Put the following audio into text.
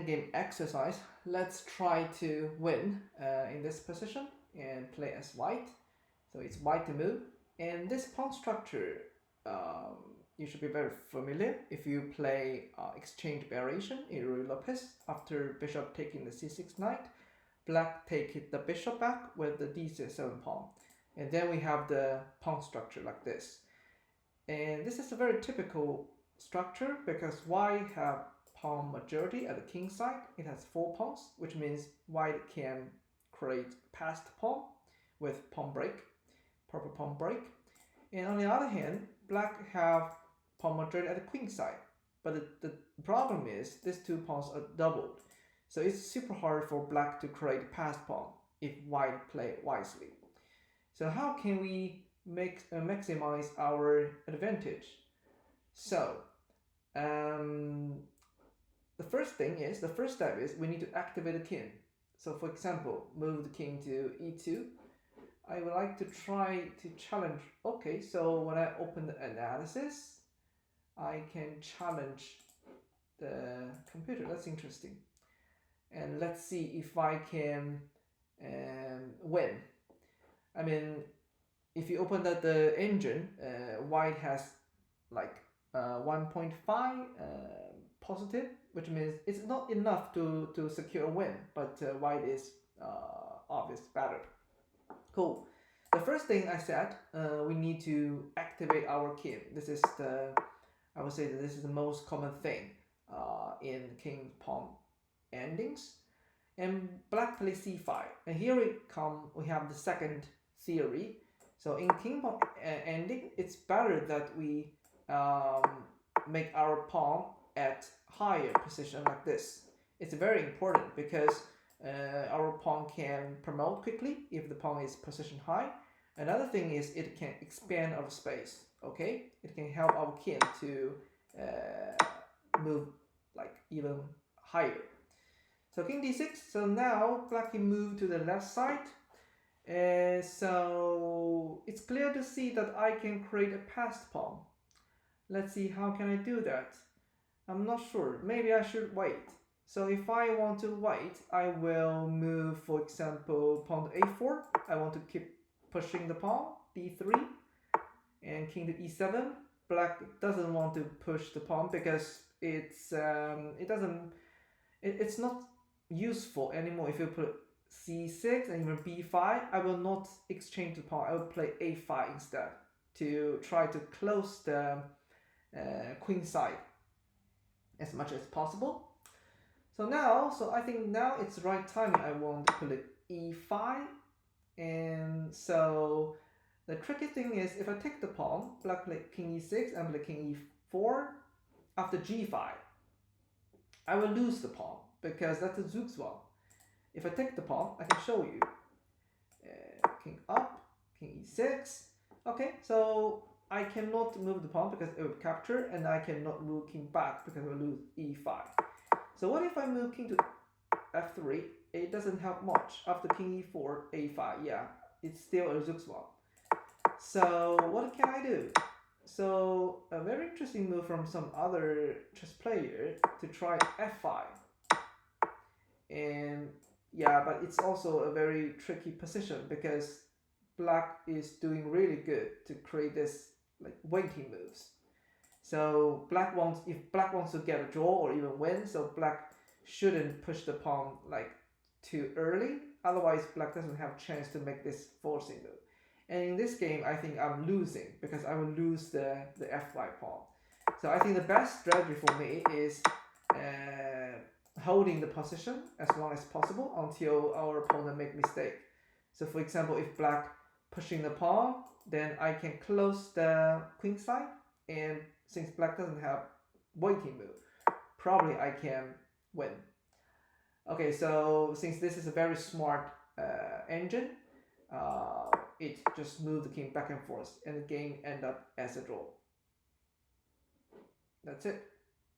endgame exercise. Let's try to win in this position and play as white. So it's white to move. And this pawn structure, you should be very familiar if you play exchange variation in Ruy Lopez. After bishop taking the c6 knight, black take the bishop back with the d7 pawn. And then we have the pawn structure like this. And this is a very typical structure because white have pawn majority at the king side. It has 4 pawns, which means white can create passed pawn with pawn break, proper pawn break. And on the other hand, black have pawn majority at the queen side. But the problem is these 2 pawns are doubled. So it's super hard for black to create passed pawn if white play wisely. So how can we maximize our advantage? So the first step is we need to activate the king. So for example, move the king to e2. I would like to try to challenge. Okay, so when I open the analysis, I can challenge the computer. That's interesting. And let's see if I can win. I mean, if you open the engine, white has like 1.5 positive, which means it's not enough to secure a win, but white is obvious better. Cool. The first thing I said, we need to activate our king. This is I would say that this is the most common thing in king pawn endings. And black plays c5, and here we have the second theory. So in king pawn ending, it's better that we make our pawn at higher position like this. It's very important because our pawn can promote quickly if the pawn is positioned high. Another thing is it can expand our space. Okay, it can help our king to move like even higher. So king d6. So now black can move to the left side. So it's clear to see that I can create a passed pawn. Let's see how can I do that. I'm not sure. Maybe I should wait. So if I want to wait, I will move, for example, pawn to a4. I want to keep pushing the pawn, d3, and king to e7. Black doesn't want to push the pawn because it's not useful anymore. If you put c6 and even b5, I will not exchange the pawn. I will play a5 instead to try to close the queen side as much as possible. So I think now it's the right timing. I want to put it e5, and so the tricky thing is if I take the pawn, black play king e6 and play king e4. After g5, I will lose the pawn because that's a Zugzwang. If I take the pawn, I can show you. King up, king e6. Okay, so I cannot move the pawn because it will capture, and I cannot move king back because I will lose e5. So what if I move king to f3? It doesn't help much. After king e4, a5, yeah, it's still a Zugzwang. So what can I do? So a very interesting move from some other chess player to try f5. And yeah, but it's also a very tricky position because black is doing really good to create this like waiting moves. So if black wants to get a draw or even win, so black shouldn't push the pawn like too early. Otherwise, black doesn't have a chance to make this forcing move. And in this game, I think I'm losing because I will lose the f5 pawn. So I think the best strategy for me is holding the position as long as possible until our opponent make mistake. So for example, if black pushing the pawn, then I can close the queen side, and since black doesn't have waiting move, probably I can win. Okay, so since this is a very smart engine, it just moved the king back and forth, and the game ended up as a draw. That's it.